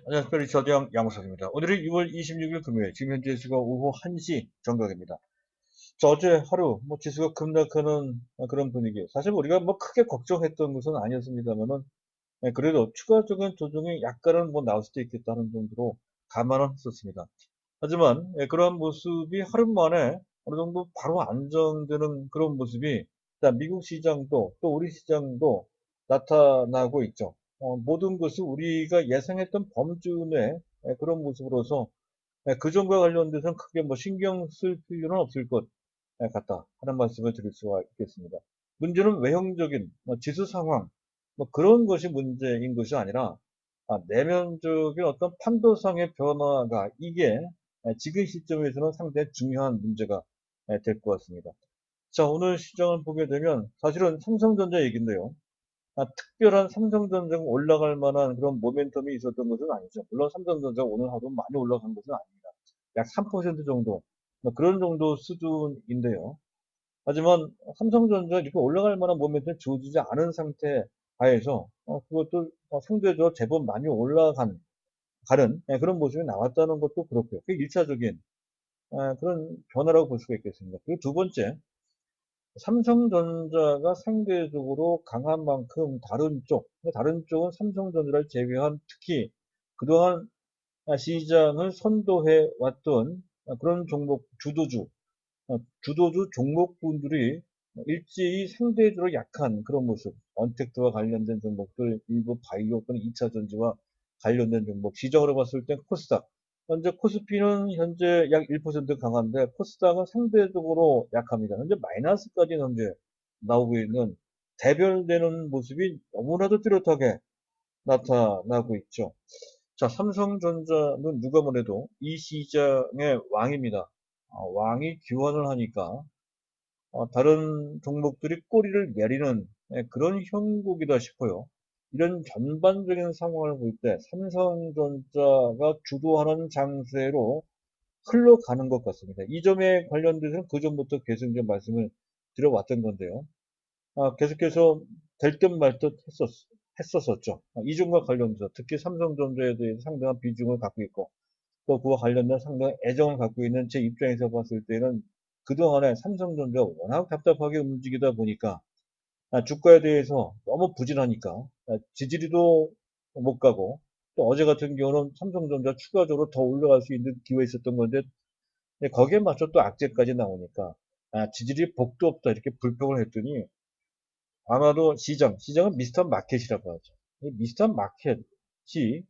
안녕하십니까. 리처드 양무석입니다. 오늘이 6월 26일 금요일, 지금 현재 시각 오후 1시 정각입니다. 저 어제 하루, 지수가 급락하는 그런 분위기. 사실 우리가 크게 걱정했던 것은 아니었습니다만은, 그래도 추가적인 조정이 약간은 나올 수도 있겠다는 정도로 감안은 했었습니다. 하지만, 그러한 모습이 하루 만에 어느 정도 바로 안정되는 그런 모습이, 일단 미국 시장도 또 우리 시장도 나타나고 있죠. 모든 것이 우리가 예상했던 범주 내 그런 모습으로서 그 점과 관련돼서는 크게 신경 쓸 필요는 없을 것 같다 하는 말씀을 드릴 수가 있겠습니다. 문제는 외형적인 지수 상황 그런 것이 문제인 것이 아니라 내면적인 어떤 판도상의 변화가 이게 지금 시점에서는 상당히 중요한 문제가 될 것 같습니다. 자, 오늘 시장을 보게 되면 사실은 삼성전자 얘기인데요. 특별한 삼성전자가 올라갈 만한 그런 모멘텀이 있었던 것은 아니죠. 물론 삼성전자가 오늘 하루 많이 올라간 것은 아닙니다. 약 3% 정도, 그런 정도 수준인데요. 하지만 삼성전자 이렇게 올라갈 만한 모멘텀이 주어지지 않은 상태 하에서 그것도 상대적으로 제법 많이 올라간 가는 그런 모습이 나왔다는 것도 그렇고요. 그게 1차적인 그런 변화라고 볼 수가 있겠습니다. 그리고 두 번째, 삼성전자가 상대적으로 강한 만큼 다른 쪽은 삼성전자를 제외한 특히 그동안 시장을 선도해 왔던 그런 종목 주도주 종목군들이 일제히 상대적으로 약한 그런 모습, 언택트와 관련된 종목들, 일부 바이오 또는 2차 전지와 관련된 종목, 시장으로 봤을 때 코스닥. 현재 코스피는 현재 약 1% 강한데 코스닥은 상대적으로 약합니다. 현재 마이너스까지 현재 나오고 있는 대별되는 모습이 너무나도 뚜렷하게 나타나고 있죠. 자, 삼성전자는 누가 뭐래도 이 시장의 왕입니다. 왕이 기원을 하니까 다른 종목들이 꼬리를 내리는 그런 형국이다 싶어요. 이런 전반적인 상황을 볼 때 삼성전자가 주도하는 장세로 흘러가는 것 같습니다. 이 점에 관련돼서는 그 전부터 계속 이제 말씀을 드려왔던 건데요. 계속해서 될 듯 말 듯 했었었죠. 이 점과 관련돼서 특히 삼성전자에 대해서 상당한 비중을 갖고 있고 또 그와 관련된 상당한 애정을 갖고 있는 제 입장에서 봤을 때는 그동안에 삼성전자가 워낙 답답하게 움직이다 보니까 주가에 대해서 너무 부진하니까 지지리도 못 가고 또 어제 같은 경우는 삼성전자 추가적으로 더 올라갈 수 있는 기회가 있었던 건데 거기에 맞춰 또 악재까지 나오니까 지지리 복도 없다 이렇게 불평을 했더니 아마도 시장은 미스터 마켓이라고 하죠. 이 미스터 마켓이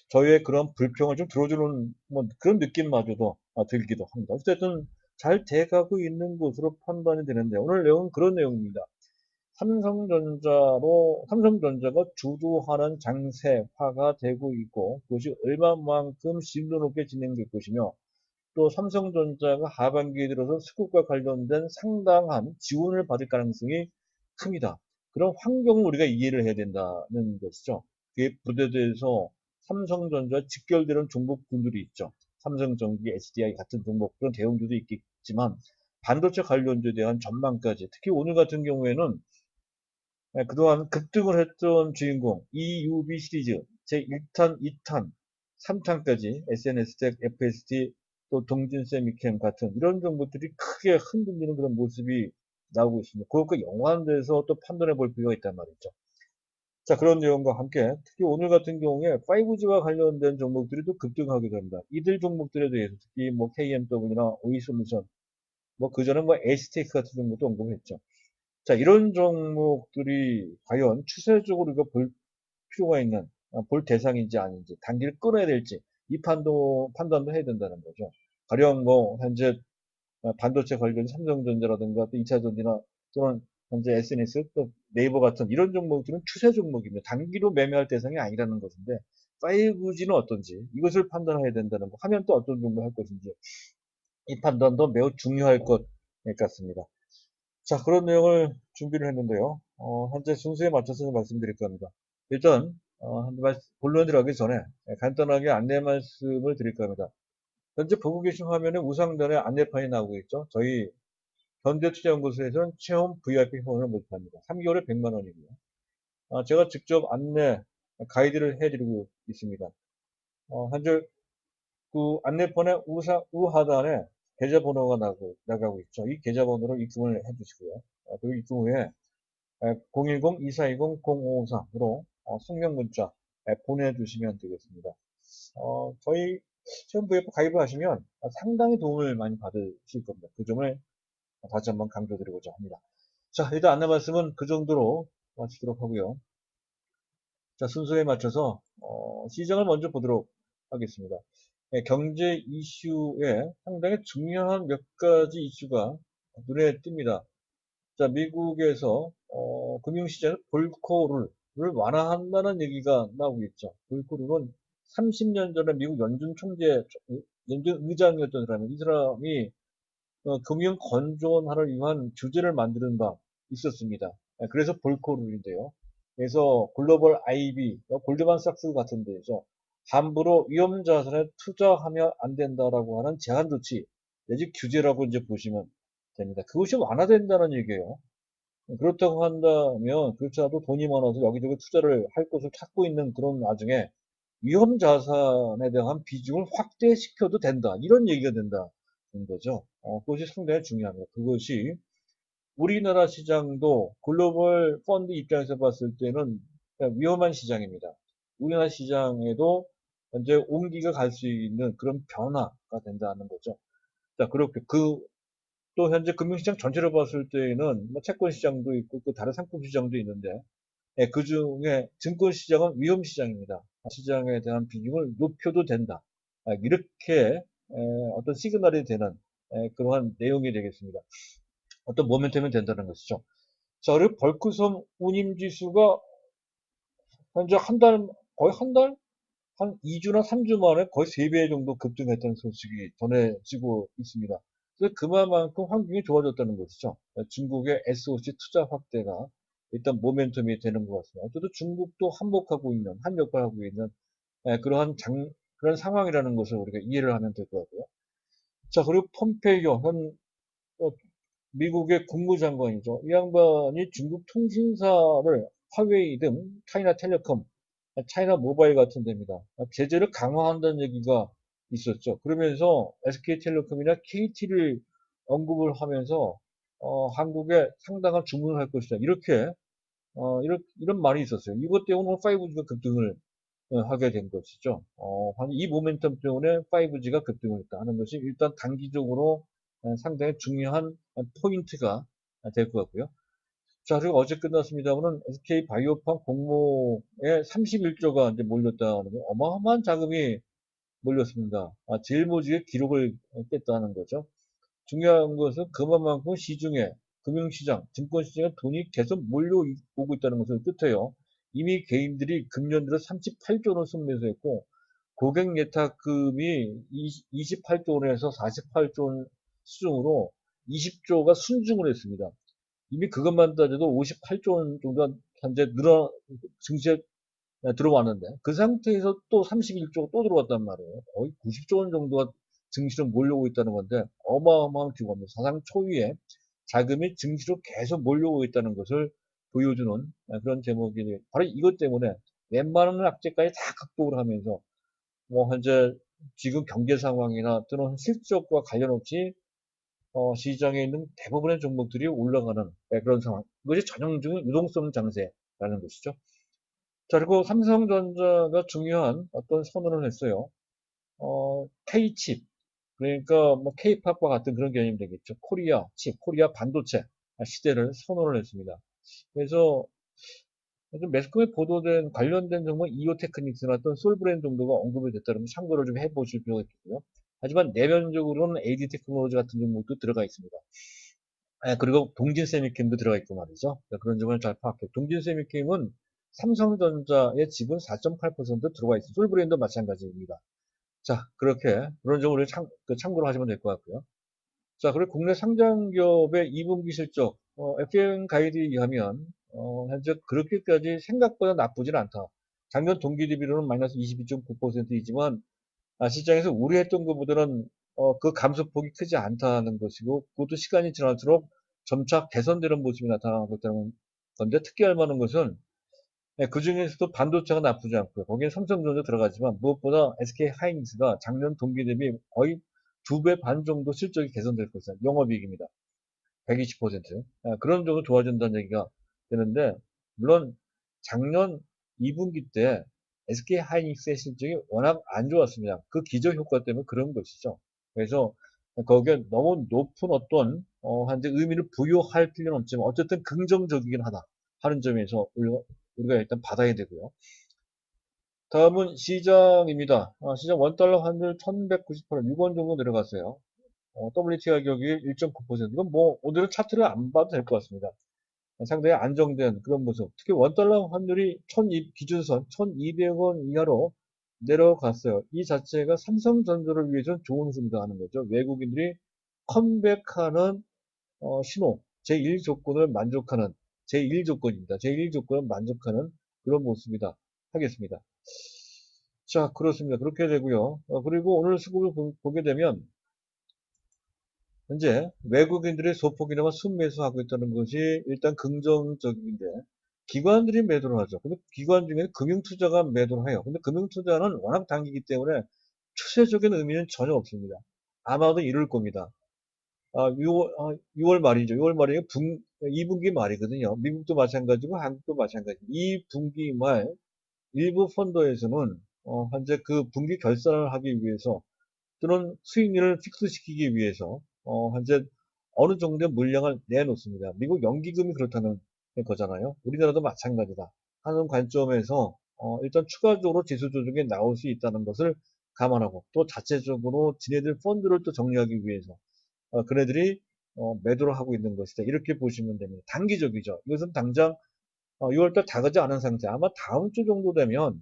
저희의 그런 불평을 좀 들어주는 그런 느낌마저도 들기도 합니다. 어쨌든 잘 돼가고 있는 것으로 판단이 되는데 오늘 내용은 그런 내용입니다. 삼성전자가 주도하는 장세화가 되고 있고 그것이 얼마만큼 심도 높게 진행될 것이며 또 삼성전자가 하반기에 들어서 수급과 관련된 상당한 지원을 받을 가능성이 큽니다. 그런 환경을 우리가 이해를 해야 된다는 것이죠. 그에 부대돼서 삼성전자 직결되는 종목군들이 있죠. 삼성전기, SDI 같은 종목, 그런 대형주도 있겠지만 반도체 관련주에 대한 전망까지 특히 오늘 같은 경우에는 그동안 급등을 했던 주인공 EUV 시리즈 제1탄, 2탄, 3탄까지 SNS텍, FST, 또 동진세미캠 같은 이런 종목들이 크게 흔들리는 그런 모습이 나오고 있습니다. 그것과 연관돼서 또 판단해 볼 필요가 있단 말이죠. 자, 그런 내용과 함께 특히 오늘 같은 경우에 5G와 관련된 종목들이 또 급등하게 됩니다. 이들 종목들에 대해서 특히 KMW나 오이솔루션, 그전에 STX 같은 종목도 언급했죠. 자, 이런 종목들이 과연 추세적으로 우리가 볼 필요가 있는, 볼 대상인지 아닌지, 단기를 끊어야 될지, 이 판단도 해야 된다는 거죠. 가령 현재 반도체 관련 삼성전자라든가 또 2차전지나 또는 현재 SNS, 또 네이버 같은 이런 종목들은 추세 종목입니다. 단기로 매매할 대상이 아니라는 것인데, 5G는 어떤지, 이것을 판단해야 된다는 거, 하면 또 어떤 종목을 할 것인지, 이 판단도 매우 중요할 것 같습니다. 자, 그런 내용을 준비를 했는데요. 현재 순서에 맞춰서 말씀드릴 겁니다. 일단, 본론에 들어가기 전에 간단하게 안내 말씀을 드릴까 합니다. 현재 보고 계신 화면에 우상단에 안내판이 나오고 있죠. 저희 현대투자연구소에서는 체험 VIP 회원을 모집합니다. 3개월에 100만 원이고요. 제가 직접 안내 가이드를 해드리고 있습니다. 현재 그 안내판의 우하단에 계좌번호가 나가고 있죠. 이 계좌번호로 입금을 해주시고요. 그리고 입금 후에 010-2420-0553으로 성명 문자 보내주시면 되겠습니다. 저희 체험부에 가입을 하시면 상당히 도움을 많이 받으실 겁니다. 그 점을 다시 한번 강조드리고자 합니다. 자, 일단 안내 말씀은 그 정도로 마치도록 하고요. 자, 순서에 맞춰서 시장을 먼저 보도록 하겠습니다. 경제 이슈에 상당히 중요한 몇 가지 이슈가 눈에 띕니다. 자, 미국에서 금융시장 볼코룰을 완화한다는 얘기가 나오고 있죠. 볼코룰은 30년 전에 미국 연준 의장이었던 사람이, 이 사람이 금융 건전화를 위한 규제를 만드는 바 있었습니다. 그래서 볼코룰인데요. 그래서 글로벌 IB, 골드만삭스 같은 데에서 함부로 위험 자산에 투자하면 안 된다라고 하는 제한 조치, 내지 규제라고 이제 보시면 됩니다. 그것이 완화된다는 얘기예요. 그렇다고 한다면, 그렇지않아도 돈이 많아서 여기저기 투자를 할 곳을 찾고 있는 그런 와중에 위험 자산에 대한 비중을 확대시켜도 된다. 이런 얘기가 된다는 거죠. 그것이 상당히 중요합니다. 그것이 우리나라 시장도 글로벌 펀드 입장에서 봤을 때는 위험한 시장입니다. 우리나라 시장에도 현재 온기가 갈 수 있는 그런 변화가 된다는 거죠. 자, 그렇게 또 현재 금융시장 전체로 봤을 때에는 뭐 채권 시장도 있고 또 다른 상품 시장도 있는데 그 중에 증권 시장은 위험 시장입니다. 시장에 대한 비중을 높여도 된다. 이렇게 어떤 시그널이 되는 그러한 내용이 되겠습니다. 어떤 모멘텀이 된다는 것이죠. 자, 그리고 벌크섬 운임지수가 현재 거의 한 달? 한 2주나 3주 만에 거의 3배 정도 급등했다는 소식이 전해지고 있습니다. 그래서 그만큼 환경이 좋아졌다는 것이죠. 중국의 SOC 투자 확대가 일단 모멘텀이 되는 것 같습니다. 어쨌든 중국도 한 역할을 하고 있는 그런 상황이라는 것을 우리가 이해를 하면 될 것 같고요. 자, 그리고 폼페이오, 어, 미국의 국무장관이죠. 이 양반이 중국 통신사를 화웨이 등 차이나텔레콤, 차이나 모바일 같은 데입니다. 제재를 강화한다는 얘기가 있었죠. 그러면서 SK텔레콤이나 KT를 언급을 하면서 한국에 상당한 주문을 할 것이다. 이런 말이 있었어요. 이것 때문에 5G가 급등을 하게 된 것이죠. 이 모멘텀 때문에 5G가 급등을 했다 하는 것이 일단 단기적으로 상당히 중요한 포인트가 될 것 같고요. 자, 그리고 어제 끝났습니다만은 SK 바이오팜 공모에 31조가 이제 몰렸다는 거, 어마어마한 자금이 몰렸습니다. 제일모직의 기록을 깼다는 거죠. 중요한 것은 그만큼 시중에 금융시장, 증권시장에 돈이 계속 몰려오고 있다는 것을 뜻해요. 이미 개인들이 금년 들어 38조 원을 순매수했고 고객 예탁금이 28조 원에서 48조 원 수준으로 20조가 순증을 했습니다. 이미 그것만 따져도 58조 원 정도가 현재 증시에 들어왔는데 그 상태에서 또 31조가 또 들어왔단 말이에요. 거의 90조 원 정도가 증시로 몰려오고 있다는 건데 어마어마한 규모입니다. 사상 초유의 자금이 증시로 계속 몰려오고 있다는 것을 보여주는 그런 제목이 바로 이것 때문에 웬만한 악재까지 다 극복을 하면서 뭐 현재 지금 경제 상황이나 또는 실적과 관련 없이 시장에 있는 대부분의 종목들이 올라가는 그런 상황. 이것이 전형적인 유동성 장세라는 것이죠. 자, 그리고 삼성전자가 중요한 어떤 선언을 했어요. K칩, 그러니까 뭐 K팝과 같은 그런 개념이 되겠죠. 코리아 칩, 코리아 반도체 시대를 선언을 했습니다. 그래서 매스컴에 보도된 관련된 정보 이오테크닉스나 어떤 솔브랜드 정도가 언급이 됐다면 참고를 좀 해보실 필요가 있겠고요. 하지만 내면적으로는 AD 테크놀로지 같은 종목도 들어가 있습니다. 그리고 동진세미캠도 들어가 있고 말이죠. 그런 점을 잘 파악해. 동진세미캠은 삼성전자의 지분 4.8% 들어가 있어요. 솔브랜드 마찬가지입니다. 자, 그렇게 그런 점을 참고로 하시면 될 것 같고요. 자, 그리고 국내 상장기업의 2분기 실적, FAN 가이드에 의하면 현재 그렇게까지 생각보다 나쁘진 않다. 작년 동기 대비로는 마이너스 22.9%이지만 시장에서 우려했던 것보다는 그 감소폭이 크지 않다는 것이고 그것도 시간이 지날수록 점차 개선되는 모습이 나타나고 있다는 건데 특이할 만한 것은 네, 그 중에서도 반도체가 나쁘지 않고요. 거기에 삼성전자 들어가지만 무엇보다 SK 하이닉스가 작년 동기 대비 거의 2배 반 정도 실적이 개선될 것이다. 영업이익입니다. 120%. 그런 정도 좋아진다는 얘기가 되는데, 물론 작년 2분기 때 SK 하이닉스의 실적이 워낙 안 좋았습니다. 그 기저 효과 때문에 그런 것이죠. 그래서 거기에 너무 높은 어떤 한제 의미를 부여할 필요는 없지만 어쨌든 긍정적이긴 하다 하는 점에서 우리가 일단 받아야 되고요. 다음은 시장입니다. 시장 원달러 환율 1198원, 6원 정도 내려갔어요. WTI 가격이 1.9%. 이건 뭐 오늘은 차트를 안 봐도 될 것 같습니다. 상당히 안정된 그런 모습. 특히 원달러 환율이 기준선 1200원 이하로 내려갔어요. 이 자체가 삼성전자를 위해서는 좋은 흐름이다 하는 거죠. 외국인들이 컴백하는 신호, 제1조건을 만족하는 제1조건입니다. 제1조건을 만족하는 그런 모습이다 하겠습니다. 자, 그렇습니다. 그렇게 되고요. 그리고 오늘 수급을 보게 되면 현재 외국인들이 소폭이나마 순매수하고 있다는 것이 일단 긍정적인데 기관들이 매도를 하죠. 근데 기관 중에 금융투자가 매도를 해요. 근데 금융투자는 워낙 단기이기 때문에 추세적인 의미는 전혀 없습니다. 아마도 이럴 겁니다. 6월 말이죠. 6월 말이 2분기 말이거든요. 미국도 마찬가지고 한국도 마찬가지. 이 분기 말 일부 펀드에서는 현재 그 분기 결산을 하기 위해서 또는 수익률을 픽스시키기 위해서 현재 어느 정도의 물량을 내놓습니다. 미국 연기금이 그렇다는 거잖아요. 우리나라도 마찬가지다 하는 관점에서 일단 추가적으로 지수 조정에 나올 수 있다는 것을 감안하고 또 자체적으로 지네들 펀드를 또 정리하기 위해서 그네들이 매도를 하고 있는 것이다. 이렇게 보시면 됩니다. 단기적이죠. 이것은 당장 6월달 다가지 않은 상태. 아마 다음 주 정도 되면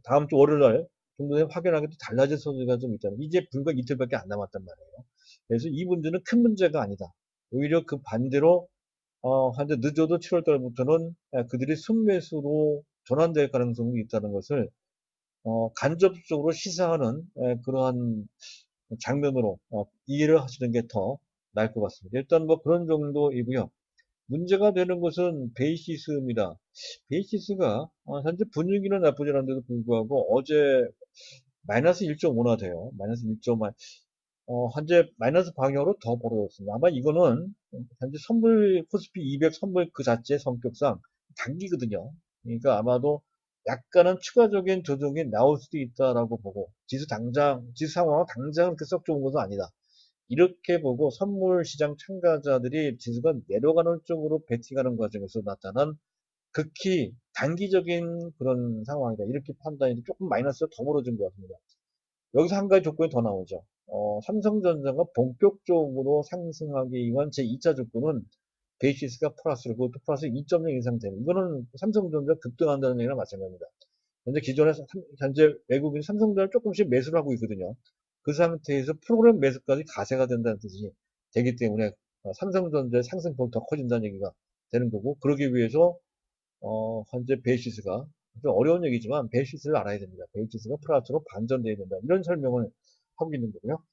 다음 주 월요일날 정도 되면 확연하게 또 달라질 소지가 좀 있잖아요. 이제 불과 이틀밖에 안 남았단 말이에요. 그래서 이 문제는 큰 문제가 아니다. 오히려 그 반대로 한데 늦어도 7월달부터는 그들이 순매수로 전환될 가능성이 있다는 것을 간접적으로 시사하는 그러한 장면으로 이해를 하시는 게 더 나을 것 같습니다. 일단 뭐 그런 정도이고요. 문제가 되는 것은 베이시스입니다. 베이시스가 현재 분위기는 나쁘지 않은데도 불구하고 어제 마이너스 1.5나 돼요. 마이너스 1.5. 현재 마이너스 방향으로 더 벌어졌습니다. 아마 이거는 현재 선물 코스피 200 선물 그 자체의 성격상 단기거든요. 그러니까 아마도 약간은 추가적인 조정이 나올 수도 있다라고 보고 지수 상황은 당장 그렇게 썩 좋은 것은 아니다. 이렇게 보고 선물 시장 참가자들이 지수가 내려가는 쪽으로 베팅하는 과정에서 나타난 극히 단기적인 그런 상황이다. 이렇게 판단이 조금 마이너스가 더 벌어진 것 같습니다. 여기서 한 가지 조건이 더 나오죠. 삼성전자가 본격적으로 상승하기 위한 제2차 조건은 베이시스가 플러스로 그것도 플러스 2.0 이상 되는 이거는 삼성전자 급등한다는 얘기랑 마찬가지입니다. 현재 외국인 삼성전자를 조금씩 매수를 하고 있거든요. 그 상태에서 프로그램 매수까지 가세가 된다는 뜻이 되기 때문에 삼성전자의 상승폭이 더 커진다는 얘기가 되는 거고 그러기 위해서 현재 베이시스가 좀 어려운 얘기지만 베이시스를 알아야 됩니다. 베이시스가 플라토로 반전돼야 된다. 이런 설명을 하고 있는 거고요.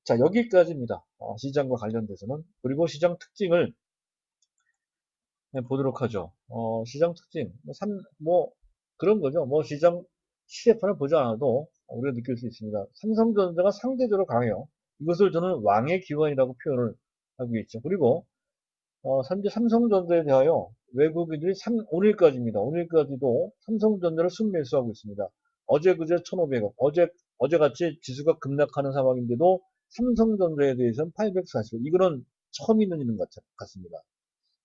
자, 여기까지입니다. 시장과 관련돼서는. 그리고 시장 특징을 보도록 하죠. 시장 특징. 뭐, 그런 거죠. 뭐, 시장 시세판을 보지 않아도 우리가 느낄 수 있습니다. 삼성전자가 상대적으로 강해요. 이것을 저는 왕의 기관이라고 표현을 하고 있죠. 그리고 현재 삼성전자에 대하여 외국인들이 오늘까지입니다. 오늘까지도 삼성전자를 순매수하고 있습니다. 어제 그제 1,500원. 어제같이 지수가 급락하는 상황인데도 삼성전자에 대해서는 840원. 이거는 처음 있는 일인 것 같습니다.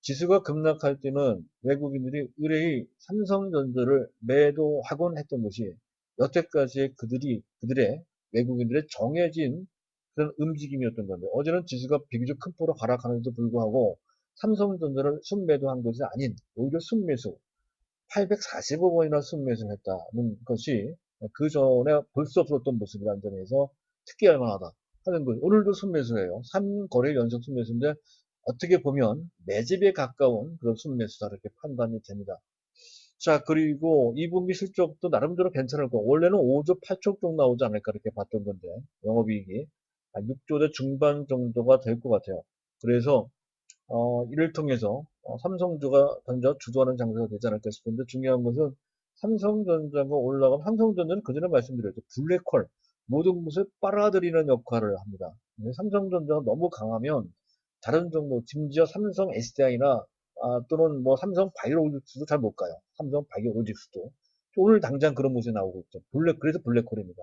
지수가 급락할 때는 외국인들이 의뢰의 삼성전자를 매도하곤 했던 것이 여태까지의 그들의 외국인들의 정해진 그런 움직임이었던 건데 어제는 지수가 비교적 큰 폭으로 하락하는데도 불구하고 삼성전자를 순매도한 것이 아닌 오히려 순매수 840억 원이나 순매수를 했다는 것이 그 전에 볼 수 없었던 모습이라는 점에서 특기할 만하다 하는 것. 오늘도 순매수예요. 3거래 연속 순매수인데 어떻게 보면 매집에 가까운 그런 순매수다 이렇게 판단이 됩니다. 자, 그리고 2분기 실적도 나름대로 괜찮을 거. 원래는 5조 8천 정도 나오지 않을까 이렇게 봤던 건데 영업이익이 6조 대 중반 정도가 될 것 같아요. 그래서 이를 통해서 삼성주가 던져 주도하는 장세가 되지 않을까 싶은데 중요한 것은 삼성전자가 올라가면 삼성전자는 그전에 말씀드렸죠. 블랙홀 모든 것을 빨아들이는 역할을 합니다. 삼성전자가 너무 강하면 다른 종목 심지어 삼성 SDI나 또는 뭐 삼성 바이오로직스도 잘 못 가요. 삼성 바이오로직스도 오늘 당장 그런 모습이 나오고 있죠. 그래서 블랙홀입니다.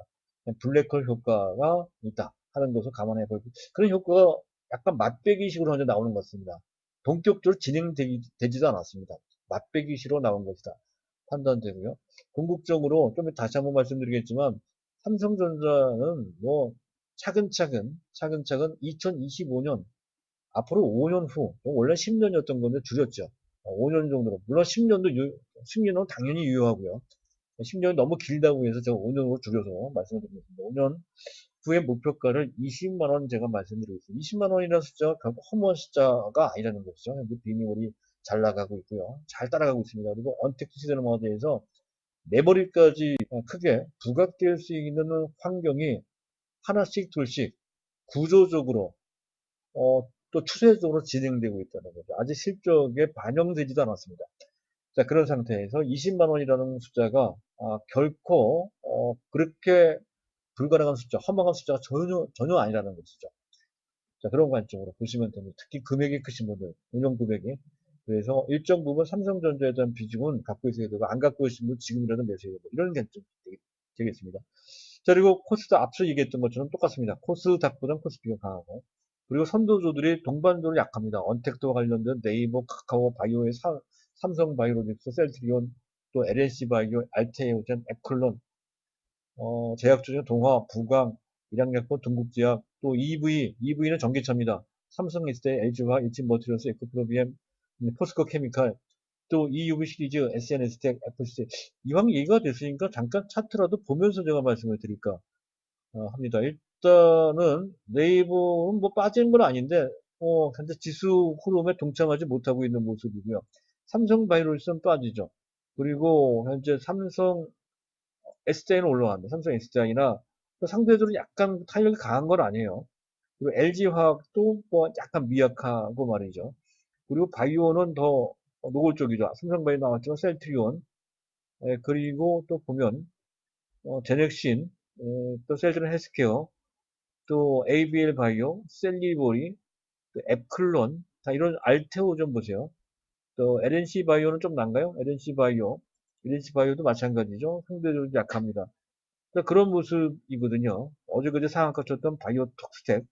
블랙홀 효과가 있다 하는 것을 감안해 볼 그런 효과가 약간 맛배기식으로 현재 나오는 것 같습니다. 본격적으로 진행되지도 않았습니다. 맛배기식으로 나온 것이다. 판단되고요. 궁극적으로 좀 다시 한번 말씀드리겠지만 삼성전자는 뭐 차근차근 2025년 앞으로 5년 후 원래 10년이었던 건데 줄였죠. 5년 정도로 물론 10년은 당연히 유효하고요. 10년이 너무 길다고 해서 제가 5년으로 줄여서 말씀드리겠습니다. 5년 후의 목표가를 20만 원 제가 말씀드리겠습니다. 20만 원이라는 숫자가 결국 허무한 숫자가 아니라는 것이죠. 현재 비미월이 잘 나가고 있고요. 잘 따라가고 있습니다. 그리고 언택트 시대는 대해서 메모리까지 크게 부각될 수 있는 환경이 하나씩 둘씩 구조적으로 또 추세적으로 진행되고 있다는 거죠. 아직 실적에 반영되지도 않았습니다. 자, 그런 상태에서 20만 원이라는 숫자가 결코 그렇게 불가능한 숫자, 허망한 숫자가 전혀 아니라는 것이죠. 자, 그런 관점으로 보시면 됩니다. 특히 금액이 크신 분들, 운용 금액이. 그래서 일정 부분 삼성전자에 대한 비중은 갖고 있어야 되고, 안 갖고 계신 분 지금이라도 내셔야 되고, 이런 관점 되겠습니다. 자, 그리고 코스닥 앞서 얘기했던 것처럼 똑같습니다. 코스닥보다는 코스피가 강하고, 그리고 선도주들이 동반적으로 약합니다. 언택트와 관련된 네이버, 카카오, 바이오의 삼성 바이오로직스, 셀트리온, 또 LNC 바이오, 알테오젠, 에클론, 제약주중 동화, 부강, 일양약품, 동국제약, 또 EV는 전기차입니다. 삼성 SDI, LG화학, 일진머티리얼스, 에코프로비엠, 포스코 케미칼, 또 EUV 시리즈, SNS텍, FCC. 이왕 얘기가 됐으니까 잠깐 차트라도 보면서 제가 말씀을 드릴까 합니다. 일단은 네이버는 뭐 빠지는 건 아닌데, 현재 지수 흐름에 동참하지 못하고 있는 모습이고요. 삼성 바이오로직스는 빠지죠. 그리고 현재 삼성 SDI는 올라갑니다. 삼성 SDI나 상대적으로 약간 탄력이 강한 건 아니에요. 그리고 LG화학도 뭐 약간 미약하고 말이죠. 그리고 바이오는 더 노골적이죠. 삼성바이오 나왔지만 셀트리온, 그리고 또 보면 제넥신, 또 셀트리온 헬스케어, 또 ABL 바이오, 셀리보리, 또 앱클론, 다 이런 알테오 좀 보세요. 또 LNC 바이오는 좀 난가요? LNC 바이오도 마찬가지죠. 상대적으로 약합니다. 그런 모습이거든요. 어제 상한가 쳤던 바이오톡스텍,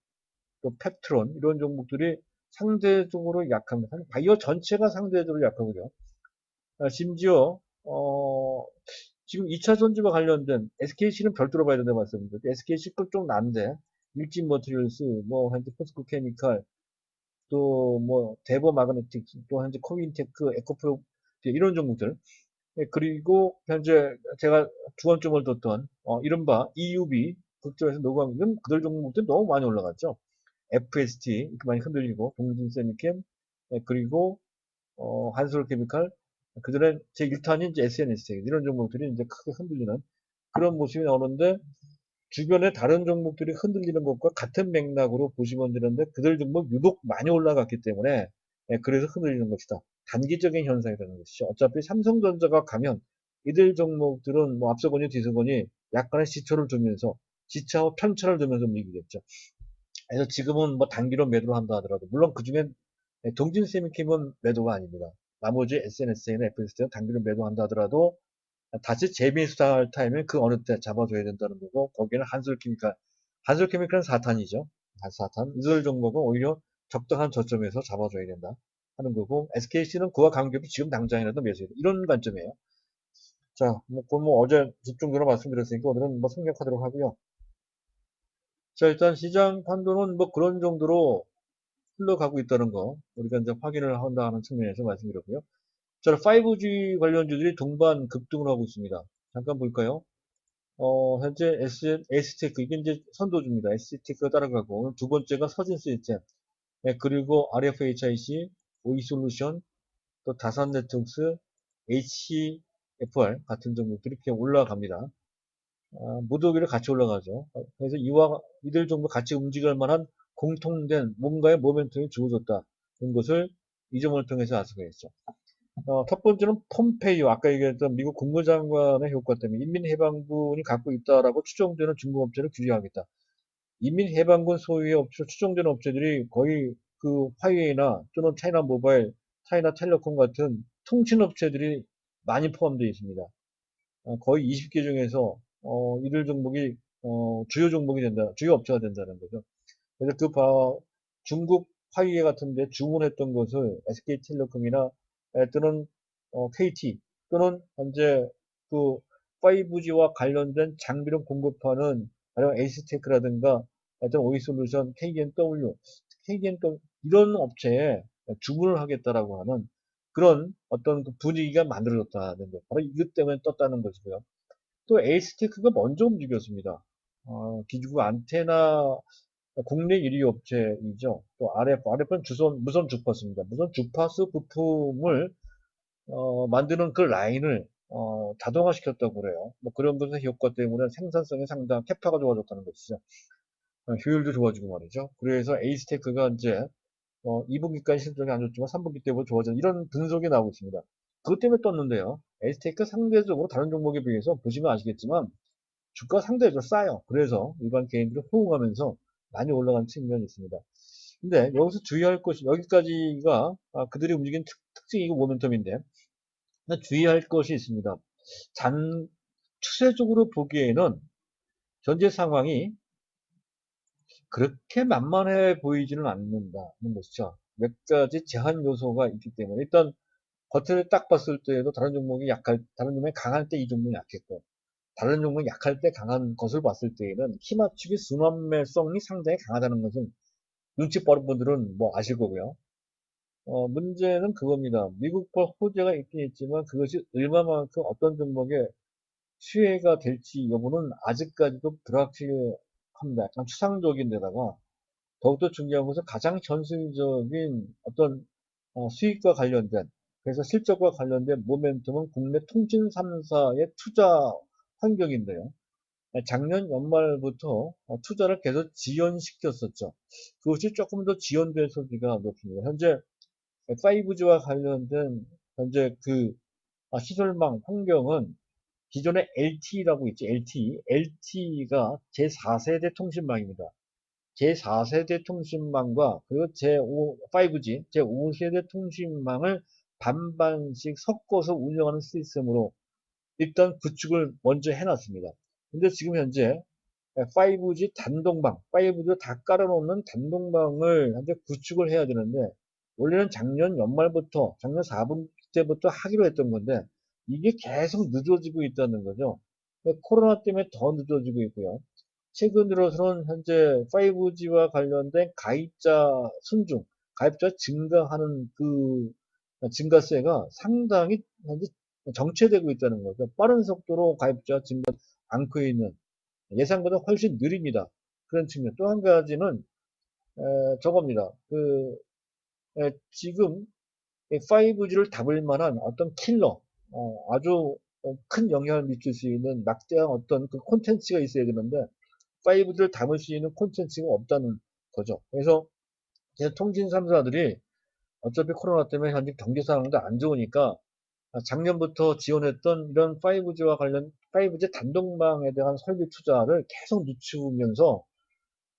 또 펩트론 이런 종목들이 상대적으로 약합니다. 바이오 전체가 상대적으로 약하고요. 심지어 지금 2차 전지와 관련된 SKC는 별도로 봐야 된다고 말씀드렸는데 SKC 좀 난데 일진머티리얼스, 뭐 현재 포스코 케미칼, 또 뭐 데버 마그네틱스, 또 현재 코인테크, 에코프로 이런 종목들. 그리고 현재 제가 주안점을 뒀던 이른바 EUV 극적에서 녹아있는 그들 종목들 너무 많이 올라갔죠. FST 이렇게 많이 흔들리고 동진세미캠, 그리고 한솔케미칼, 그전에 제 1탄인 이제 SNS 이런 종목들이 이제 크게 흔들리는 그런 모습이 나오는데 주변에 다른 종목들이 흔들리는 것과 같은 맥락으로 보시면 되는데 그들 종목 유독 많이 올라갔기 때문에 그래서 흔들리는 것이다. 단기적인 현상이라는 것이죠. 어차피 삼성전자가 가면 이들 종목들은 뭐 앞서거니 뒤서거니 약간의 시초를 두면서 지차와 편차를 두면서 움직이겠죠. 그래서 지금은 뭐 단기로 매도를 한다 하더라도 물론 그중엔 동진세미캠은 매도가 아닙니다. 나머지 SNS나 FST는 단기로 매도한다 하더라도 다시 재매수할 타임은 그 어느 때 잡아줘야 된다는 거고 거기는 한솔케미칼은 4탄이죠. 4탄 이들 종목은 오히려 적당한 저점에서 잡아줘야 된다 하는 거고 SKC는 그와 관계없이 지금 당장이라도 매수해야 돼. 이런 관점이에요. 자, 그건 뭐 어제 집중적으로 말씀드렸으니까 오늘은 뭐 생략하도록 하고요. 자, 일단 시장 판도는 뭐 그런 정도로 흘러가고 있다는 거 우리가 이제 확인을 한다는 측면에서 말씀드렸고요. 자, 5G 관련주들이 동반 급등을 하고 있습니다. 잠깐 볼까요? 현재 STE크, 이게 이제 선도주입니다. STE크가 따라가고, 두 번째가 서진 시스템, 그리고 RFHIC, OE솔루션, 또 다산 네트워크스, HCFR 같은 종목들이 이렇게 올라갑니다. 모두 여기를 같이 올라가죠. 그래서 이들 정도 같이 움직일 만한 공통된 뭔가의 모멘텀이 주어졌다. 것을 이 점을 통해서 알 수가 있죠. 첫 번째는 폼페이오, 아까 얘기했던 미국 국무장관의 효과 때문에 인민해방군이 갖고 있다라고 추정되는 중국업체를 규제하겠다. 인민해방군 소유의 업체, 추정되는 업체들이 거의 그 화웨이나 또는 차이나 모바일, 차이나 텔레콤 같은 통신업체들이 많이 포함되어 있습니다. 거의 20개 중에서 이들 종목이 주요 종목이 된다, 주요 업체가 된다는 거죠. 그래서 중국 화웨이 같은데 주문했던 것을 SK텔레콤이나 또는 KT 또는 현재 그 5G와 관련된 장비를 공급하는 가령 에이스테크라든가 어떤 오이솔루션, KNW, KNW 이런 업체에 주문을 하겠다라고 하는 그런 어떤 그 분위기가 만들어졌다는 것. 바로 이것 때문에 떴다는 것이고요. 또 에이스테크가 먼저 움직였습니다. 기지국 안테나 국내 1위 업체이죠. 또 RF는 무선 주파수입니다. 무선 주파수 부품을 만드는 그 라인을 자동화시켰다고 그래요. 뭐 그런 것의 효과 때문에 생산성이 상당, 캐파가 좋아졌다는 것이죠. 효율도 좋아지고 말이죠. 그래서 에이스테크가 이제 2분기까지 실적이 안 좋지만 3분기 때부터 좋아지는 이런 분석이 나오고 있습니다. 그것 때문에 떴는데요. 에이스테크 상대적으로 다른 종목에 비해서 보시면 아시겠지만 주가 상대적으로 싸요. 그래서 일반 개인들이 호응하면서 많이 올라간 측면이 있습니다. 근데 여기서 주의할 것이 여기까지가 그들이 움직인 특징이고 모멘텀인데 주의할 것이 있습니다. 추세적으로 보기에는 현재 상황이 그렇게 만만해 보이지는 않는다는 것이죠. 몇 가지 제한 요소가 있기 때문에 일단 겉을 딱 봤을 때에도 다른 종목이 강할 때 이 종목이 약했고 다른 종목이 약할 때 강한 것을 봤을 때에는 키 맞추기 순환매성이 상당히 강하다는 것은 눈치 빠른 분들은 뭐 아실 거고요. 문제는 그겁니다. 미국과 호재가 있긴 있지만 그것이 얼마만큼 어떤 종목에 수혜가 될지 여부는 아직까지도 불확실합니다. 약간 추상적인 데다가 더욱더 중요한 것은 가장 전술적인 어떤 수익과 관련된 그래서 실적과 관련된 모멘텀은 국내 통신 3사의 투자 환경인데요. 작년 연말부터 투자를 계속 지연시켰었죠. 그것이 조금 더 지연될 소지가 높습니다. 현재 5G와 관련된 현재 시설망 환경은 기존의 LTE라고 있지, LTE. LTE가 제4세대 통신망입니다. 제4세대 통신망과 그리고 제5, 5G, 제5세대 통신망을 반반씩 섞어서 운영하는 시스템으로 일단 구축을 먼저 해놨습니다. 근데 지금 현재 5G 단동방, 5G를 다 깔아놓는 단동방을 현재 구축을 해야 되는데, 원래는 작년 연말부터, 작년 4분기 때부터 하기로 했던 건데, 이게 계속 늦어지고 있다는 거죠. 코로나 때문에 더 늦어지고 있고요. 최근 들어서는 현재 5G와 관련된 가입자 증가하는 증가세가 상당히 현재 정체되고 있다는 거죠. 빠른 속도로 가입자 증가 않고 있는 예상보다 훨씬 느립니다. 그런 측면. 또 한 가지는 저겁니다. 지금 5G를 답을 만한 어떤 킬러, 아주 큰 영향을 미칠 수 있는 막대한 어떤 그 콘텐츠가 있어야 되는데 5G를 담을 수 있는 콘텐츠가 없다는 거죠. 그래서 통신 3사들이 어차피 코로나 때문에 현재 경제 상황도 안 좋으니까 작년부터 지원했던 이런 5G 단독망에 대한 설비 투자를 계속 늦추면서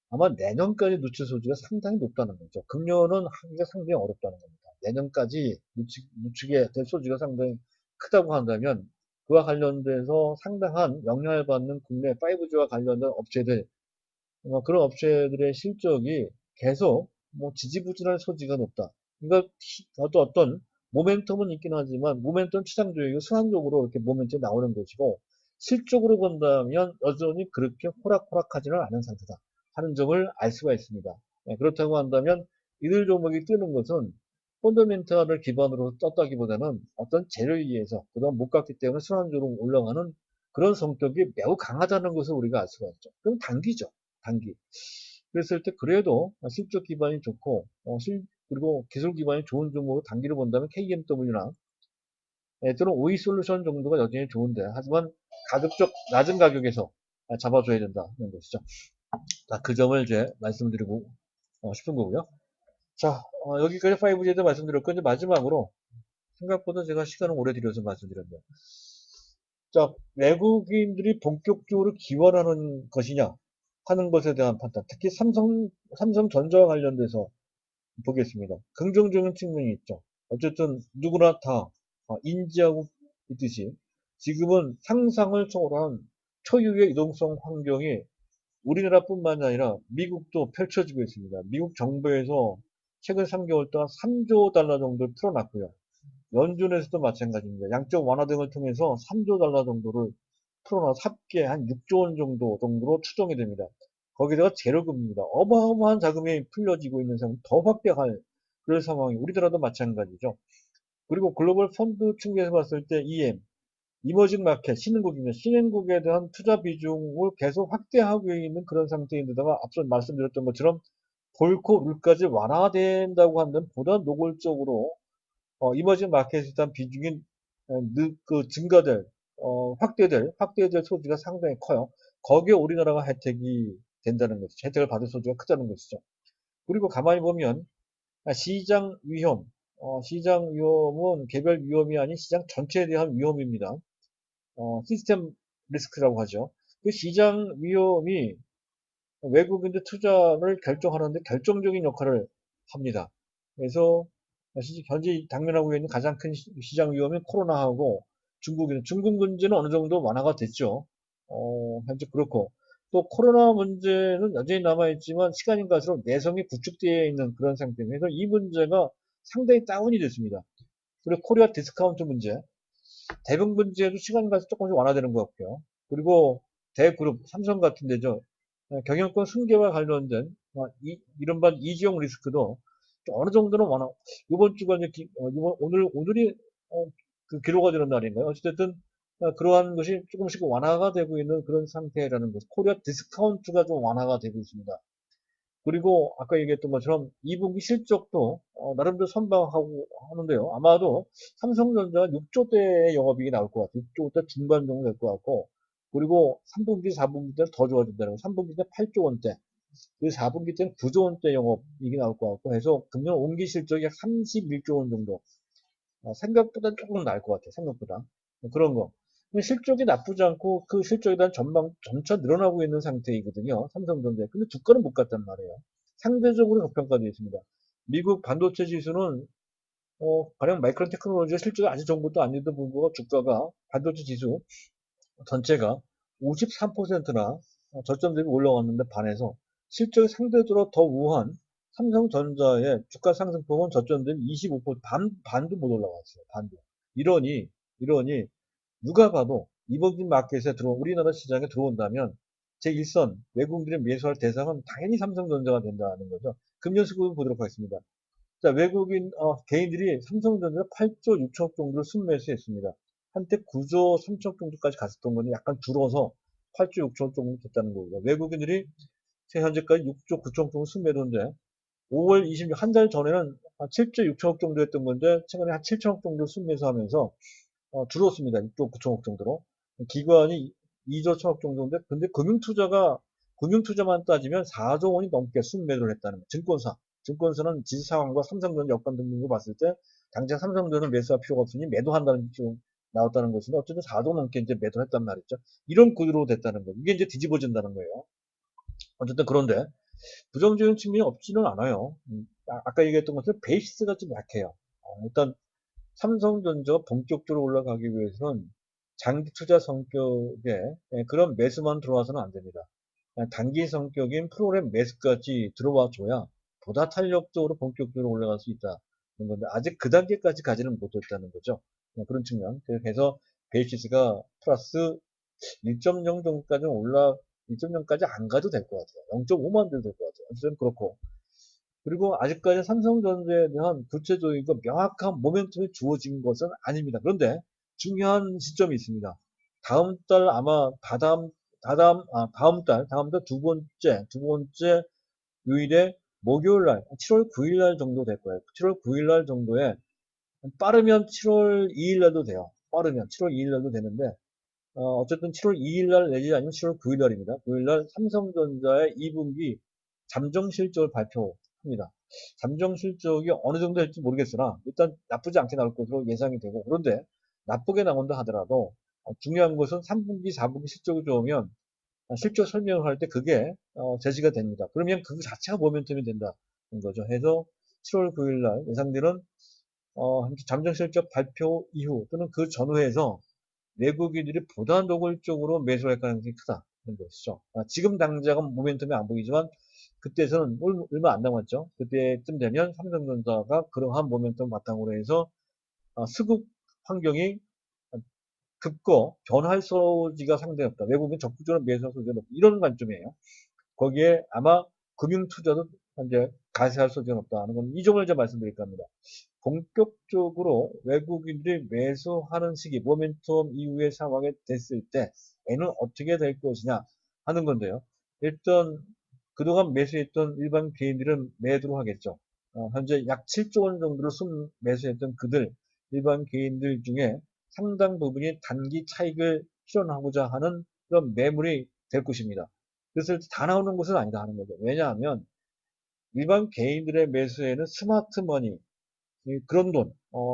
아마 내년까지 늦출 소지가 상당히 높다는 거죠. 금년은 하기가 상당히 어렵다는 겁니다. 내년까지 늦추게 될 소지가 상당히 크다고 한다면 그와 관련돼서 상당한 영향을 받는 국내 5G와 관련된 업체들, 그런 업체들의 실적이 계속 뭐 지지부진할 소지가 높다. 그러니까 어떤 모멘텀은 있긴 하지만 모멘텀 추상적이고 순환적으로 이렇게 모멘텀이 나오는 것이고 실적으로 본다면 여전히 그렇게 호락호락하지는 않은 상태다 하는 점을 알 수가 있습니다. 그렇다고 한다면 이들 종목이 뜨는 것은 펀더멘탈을 기반으로 떴다기보다는 어떤 재료에 의해서 그동안 못 갔기 때문에 순환적으로 올라가는 그런 성격이 매우 강하다는 것을 우리가 알 수가 있죠. 그럼 단기죠. 단기. 그랬을 때 그래도 실적 기반이 좋고 그리고 기술 기반이 좋은 종목으로 단기를 본다면 KMW나 또는 오이솔루션 정도가 여전히 좋은데 하지만 가급적 낮은 가격에서 잡아줘야 된다는 것이죠. 자, 그 점을 이제 말씀드리고 싶은 거고요. 자, 여기까지 5G에 대해 말씀드렸고, 이제 마지막으로, 생각보다 제가 시간을 오래 들여서 말씀드렸네요. 자, 외국인들이 본격적으로 기원하는 것이냐 하는 것에 대한 판단, 특히 삼성전자와 관련돼서 보겠습니다. 긍정적인 측면이 있죠. 어쨌든 누구나 다 인지하고 있듯이 지금은 상상을 초월한 초유의 이동성 환경이 우리나라뿐만 아니라 미국도 펼쳐지고 있습니다. 미국 정부에서 최근 3개월 동안 3조 달러 정도를 풀어놨고요. 연준에서도 마찬가지입니다. 양적 완화 등을 통해서 3조 달러 정도를 풀어놔서 합계 한 6조 원 정도로 추정이 됩니다. 거기다가 재료금입니다. 어마어마한 자금이 풀려지고 있는 상황, 더 확대할 그런 상황이 우리나라도 마찬가지죠. 그리고 글로벌 펀드 측면에서 봤을 때 EM, 이머징 마켓, 신흥국입니다. 신흥국에 대한 투자 비중을 계속 확대하고 있는 그런 상태인데다가 앞서 말씀드렸던 것처럼 골코 룰까지 완화된다고 한다면 보다 노골적으로 이머징 마켓에 대한 비중이 증가될, 확대될 소지가 상당히 커요. 거기에 우리나라가 혜택이 된다는 것이죠. 혜택을 받을 소지가 크다는 것이죠. 그리고 가만히 보면 시장 위험, 시장 위험은 개별 위험이 아닌 시장 전체에 대한 위험입니다. 시스템 리스크라고 하죠. 그 시장 위험이 외국인들 투자를 결정하는데 결정적인 역할을 합니다. 그래서 현재 당면하고 있는 가장 큰 시장 위험이 코로나하고 중국입니다. 중국 문제는 어느 정도 완화가 됐죠. 현재 그렇고 또 코로나 문제는 여전히 남아있지만 시간이 갈수록 내성이 구축되어 있는 그런 상태입니다. 그래서 이 문제가 상당히 다운이 됐습니다. 그리고 코리아 디스카운트 문제, 대부분 문제도 시간이 갈수록 조금씩 완화되는 것 같고요. 그리고 대그룹, 삼성 같은 데죠. 경영권 승계와 관련된 이른바 이지용 리스크도 어느 정도는 완화. 이번 주가 이제 오늘이 그 기록가 되는 날인가요? 어쨌든 그러한 것이 조금씩 완화가 되고 있는 그런 상태라는 것. 코리아 디스카운트가 좀 완화가 되고 있습니다. 그리고 아까 얘기했던 것처럼 2분기 실적도 나름대로 선방하고 하는데요. 아마도 삼성전자가 6조 대의 영업이익이 나올 것 같아요. 6조 대 중반 정도 될 것 같고, 그리고 3분기, 4분기 때는 더 좋아진다는 거. 3분기 때 8조 원대, 그 4분기 때는 9조 원대 영업이익이 나올 것 같고 해서 금년 온기 실적이 약 31조 원 정도. 생각보다 조금 나을 것 같아요. 생각보다. 그런 거. 실적이 나쁘지 않고 그 실적에 대한 전망 점차 늘어나고 있는 상태이거든요. 삼성전자. 근데 주가는 못 갔단 말이에요. 상대적으로 저평가되어 있습니다. 미국 반도체 지수는 가령 마이크론 테크놀로지의 실적이 아직 좋은 것도 아닌데도 불구하고 주가가 반도체 지수 전체가 53%나 저점 대비 올라왔는데 반해서 실적이 상대적으로 더 우한 삼성전자의 주가 상승폭은 저점 대비 25%, 반도 못 올라왔어요. 반도. 이러니 누가 봐도 이번 마켓에 우리나라 시장에 들어온다면 제1선 외국인들이 매수할 대상은 당연히 삼성전자가 된다는 거죠. 금년 수급을 보도록 하겠습니다. 자, 외국인 개인들이 삼성전자 8조 6천억 정도를 순매수했습니다. 한때 9조 3천억 정도까지 갔었던 거는 약간 줄어서 8조 6천억 정도 됐다는 거고요. 외국인들이 현재까지 6조 9천억 정도 순매도인데 5월 26일 한 달 전에는 7조 6천억 정도 했던 건데 최근에 한 7천억 정도 순매수하면서 줄었습니다. 6조 9천억 정도로. 기관이 2조 1천억 정도인데 근데 금융투자만 따지면 4조 원이 넘게 순매도를 했다는 거예요. 증권사는 지수상황과 삼성전자 여건 등등을 봤을 때 당장 삼성전자는 매수할 필요가 없으니 매도한다는 좀 나왔다는 것인데 어쨌든 4조 넘게 이제 매도했단 말이죠. 이런 구조로 됐다는 거예요. 이게 이제 뒤집어진다는 거예요. 어쨌든 그런데 부정적인 측면이 없지는 않아요. 아까 얘기했던 것처럼 베이시스가 좀 약해요. 일단 삼성전자가 본격적으로 올라가기 위해서는 장기 투자 성격의 그런 매수만 들어와서는 안 됩니다. 단기 성격인 프로그램 매수까지 들어와 줘야 보다 탄력적으로 본격적으로 올라갈 수 있다는 건데 아직 그 단계까지 가지는 못했다는 거죠. 그런 측면. 그래서 베이시스가 플러스 1.0 정도까지는 1.0까지 안 가도 될 것 같아요. 0.5만 돼도 될 것 같아요. 어쨌든 그렇고. 그리고 아직까지 삼성전자에 대한 구체적인 명확한 모멘텀이 주어진 것은 아닙니다. 그런데 중요한 시점이 있습니다. 다음 달 아마 다음 달 두 번째 요일에 목요일 날, 7월 9일 날 정도 될 거예요. 7월 9일 날 정도에 빠르면 7월 2일 날도 돼요. 빠르면 7월 2일 날도 되는데 어쨌든 7월 2일 날 내지 아니면 7월 9일 날입니다. 9일 날 삼성전자의 2분기 잠정 실적을 발표합니다. 잠정 실적이 어느 정도 될지 모르겠으나 일단 나쁘지 않게 나올 것으로 예상이 되고, 그런데 나쁘게 나온다 하더라도 중요한 것은 3분기, 4분기 실적이 좋으면 실적 설명을 할 때 그게 제시가 됩니다. 그러면 그 자체가 모멘텀이 된다는 거죠. 해서 7월 9일 날 예상되는 잠정 실적 발표 이후 또는 그 전후에서 외국인들이 보다 노골적으로 매수할 가능성이 크다는 것이죠. 지금 당장은 모멘텀이 안 보이지만 그때에서는 얼마 안 남았죠. 그때쯤 되면 삼성전자가 그러한 모멘텀 바탕으로 해서 수급 환경이 급거 변할 소지가 상당히 없다. 외국인 적극적으로 매수할 소지가 없다. 이런 관점이에요. 거기에 아마 금융투자도 현재 가세할 소지가 없다는 건 이 점을 제가 말씀드릴까 합니다. 본격적으로 외국인들이 매수하는 시기, 모멘텀 이후의 상황이 됐을 때에는 어떻게 될 것이냐 하는 건데요. 일단 그동안 매수했던 일반 개인들은 매도를 하겠죠. 현재 약 7조 원 정도를 매수했던 그들, 일반 개인들 중에 상당 부분이 단기 차익을 실현하고자 하는 그런 매물이 될 것입니다. 그래서 다 나오는 것은 아니다 하는 거죠. 왜냐하면 일반 개인들의 매수에는 스마트머니, 그런 돈,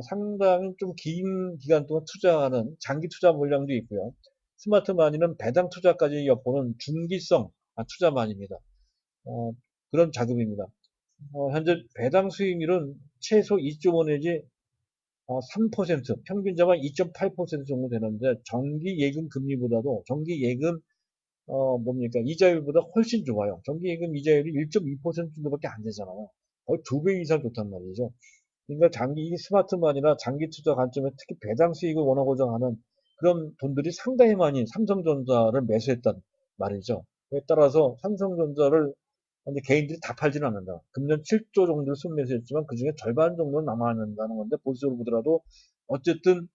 상당히 좀 긴 기간 동안 투자하는 장기 투자 물량도 있고요. 스마트머니는 배당 투자까지 엿보는 중기성 투자만입니다. 그런 자금입니다. 현재 배당 수익률은 최소 2조 원 내지 3%, 평균 잡아 2.8% 정도 되는데 정기 예금 금리보다도 정기 예금 뭡니까? 이자율보다 훨씬 좋아요. 정기 예금 이자율이 1.2% 정도밖에 안 되잖아요. 거의 2배 이상 좋단 말이죠. 그러니까 장기 스마트만이나 장기 투자 관점에 특히 배당 수익을 원하고자 하는 그런 돈들이 상당히 많이 삼성전자를 매수했단 말이죠. 그에 따라서 삼성전자를 근데 개인들이 다 팔지는 않는다. 금년 7조 정도를 순매수했지만 그 중에 절반 정도는 남아난다는 건데 보수적으로 보더라도 어쨌든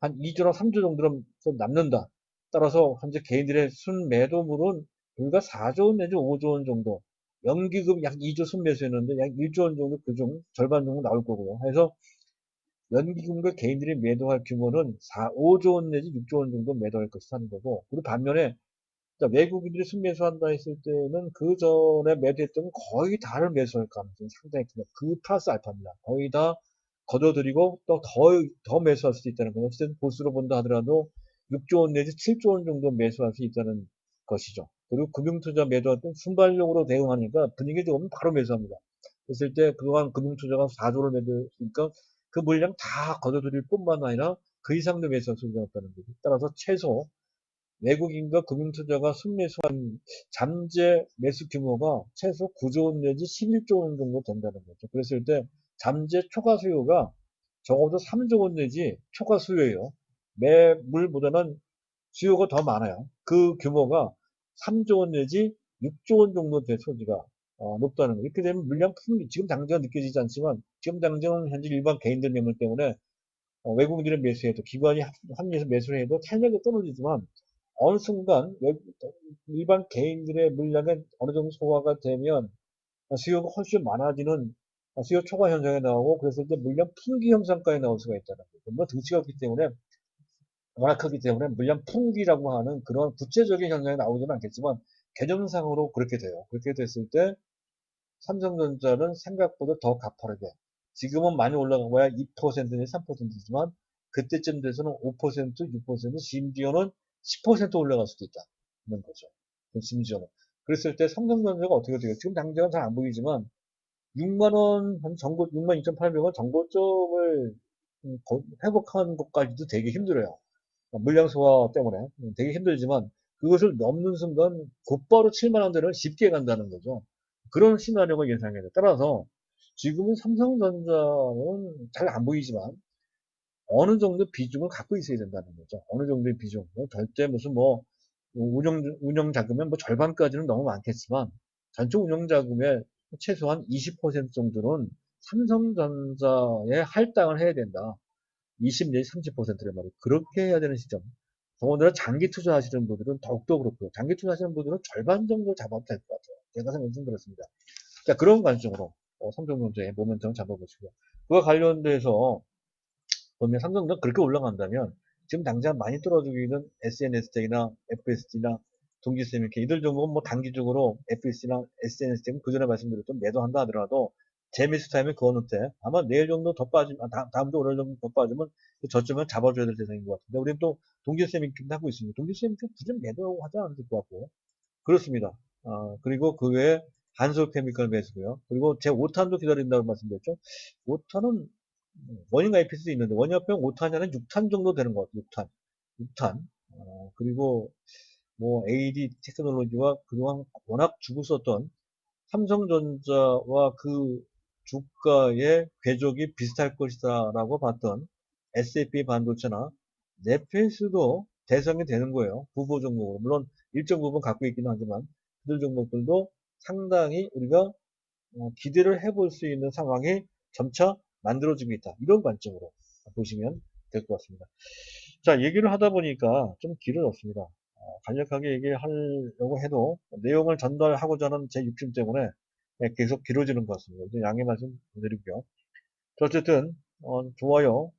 한 2조나 3조 정도는 남는다. 따라서 현재 개인들의 순매도물은 불과 4조 원 내지 5조 원 정도. 연기금 약 2조 순매수했는데 약 1조 원 정도 그중 절반 정도 나올 거고요. 해서 연기금과 개인들이 매도할 규모는 5조 원 내지 6조 원 정도 매도할 것이라는 거고, 그리고 반면에 외국인들이 순매수한다 했을 때는 그 전에 매도했던 거의 다를 매수할 가능성이 상당히 큽니다. 그 플러스 알파입니다. 거의 다 거둬들이고 또 더 매수할 수 있다는 거죠. 어쨌든 보수로 본다 하더라도 6조 원 내지 7조 원 정도 매수할 수 있다는 것이죠. 그리고 금융투자 매도할 때 순발력으로 대응하니까 분위기 좋으면 바로 매수합니다. 그랬을 때 그동안 금융투자가 4조를 매도했으니까 그 물량 다 거둬들일 뿐만 아니라 그 이상도 매수할 수가 없다는 거죠. 따라서 최소 외국인과 금융투자가 순매수한 잠재 매수 규모가 최소 9조 원 내지 11조 원 정도 된다는 거죠. 그랬을 때 잠재 초과 수요가 적어도 3조 원 내지 초과 수요예요. 매물보다는 수요가 더 많아요. 그 규모가 3조 원 내지 6조 원 정도 될 소지가 높다는 거예요. 이렇게 되면 물량 풍기, 지금 당장 느껴지지 않지만 지금 당장 현재 일반 개인들 매물 때문에 외국인들의 매수해도 기관이 합리해서 매수를 해도 탄력이 떨어지지만 어느 순간 일반 개인들의 물량이 어느 정도 소화가 되면 수요가 훨씬 많아지는 수요 초과 현상이 나오고 그랬을 때 물량 풍기 현상까지 나올 수가 있다는 거죠. 뭐 등치가 크기 때문에 워낙 크기 때문에 물량 풍기라고 하는 그런 구체적인 현상이 나오지는 않겠지만 개념상으로 그렇게 돼요. 그렇게 됐을 때 삼성전자는 생각보다 더 가파르게 지금은 많이 올라간 거야 2%는 3%지만 그때쯤 돼서는 5%, 6%, 심지어는 10% 올라갈 수도 있다는 거죠. 심지어는. 그랬을 때 삼성전자가 어떻게 돼요? 지금 당장은 잘 안 보이지만 6만 원, 한 정고, 6만 2,800원 정고점을 회복하는 것까지도 되게 힘들어요. 물량 소화 때문에 되게 힘들지만 그것을 넘는 순간 곧바로 7만 원대를 쉽게 간다는 거죠. 그런 시나리오가 예상해요. 따라서 지금은 삼성전자는 잘 안 보이지만 어느 정도 비중을 갖고 있어야 된다는 거죠. 어느 정도의 비중. 절대 무슨 운영 자금의 절반까지는 너무 많겠지만 전체 운영 자금의 최소한 20% 정도는 삼성전자에 할당을 해야 된다. 20 내지 30%를 말이에요. 그렇게 해야 되는 시점. 더군다나 장기 투자하시는 분들은 더욱더 그렇고요. 장기 투자하시는 분들은 절반 정도 잡아도 될 것 같아요. 제가 생각은 그렇습니다. 자, 그런 관점으로 삼성전자의 모멘텀을 잡아보시고요. 그와 관련돼서 보면 삼성전자 그렇게 올라간다면 지금 당장 많이 떨어지고 있는 SNS텍이나 FSD나 동기세미케 이들 종목은 뭐 단기적으로 FSD나 SNS텍은 그 전에 말씀드렸던 매도한다 하더라도 재미스 타임에 그어놓되 아마 내일 정도 더 빠지면 다음도 월요일 정도 더 빠지면 그 저점을 잡아줘야 될 대상인 것 같은데 우리는 또 동기쌤이 하고 있습니다. 동기쌤이 굳이 매도하지 않을 것 같고 그렇습니다. 그리고 그 외에 한솔 케미컬 매수고요. 그리고 제 5탄도 기다린다고 말씀드렸죠. 5탄은 원인 가입일 수 있는데 원인 합병 5탄이 아니라 6탄 정도 되는 것 같아요. 6탄. 6탄. 그리고 뭐 AD 테크놀로지와 그동안 워낙 주고 썼던 삼성전자와 그 주가의 궤적이 비슷할 것이다라고 봤던 SAP 반도체나 넷페이스도 대상이 되는 거예요. 후보 종목으로. 물론 일정 부분 갖고 있기는 하지만 그들 종목들도 상당히 우리가 기대를 해볼 수 있는 상황이 점차 만들어지고 있다. 이런 관점으로 보시면 될 것 같습니다. 자, 얘기를 하다 보니까 좀 길어졌습니다. 간략하게 얘기하려고 해도 내용을 전달하고자 하는 제 욕심 때문에 계속 길어지는 것 같습니다. 이제 양해 말씀 드릴게요. 어쨌든 좋아요,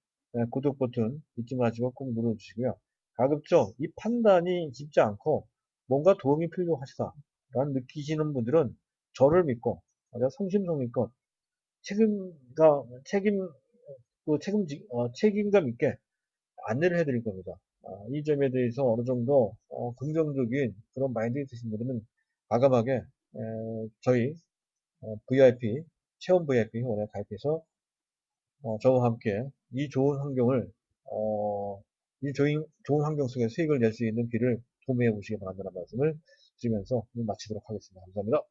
구독 버튼 잊지 마시고 꼭 눌러주시고요. 가급적 이 판단이 쉽지 않고 뭔가 도움이 필요하시다라는 느끼시는 분들은 저를 믿고 성심성의껏 책임 책임감 있게 안내를 해드릴 겁니다. 이 점에 대해서 어느 정도 긍정적인 그런 마인드 있으신 분들은 과감하게 저희 VIP 체험 VIP 회원에 가입해서 저와 함께 이 좋은 환경을 좋은 환경 속에 수익을 낼 수 있는 길을 도모해 보시기 바란다는 말씀을 드리면서 마치도록 하겠습니다. 감사합니다.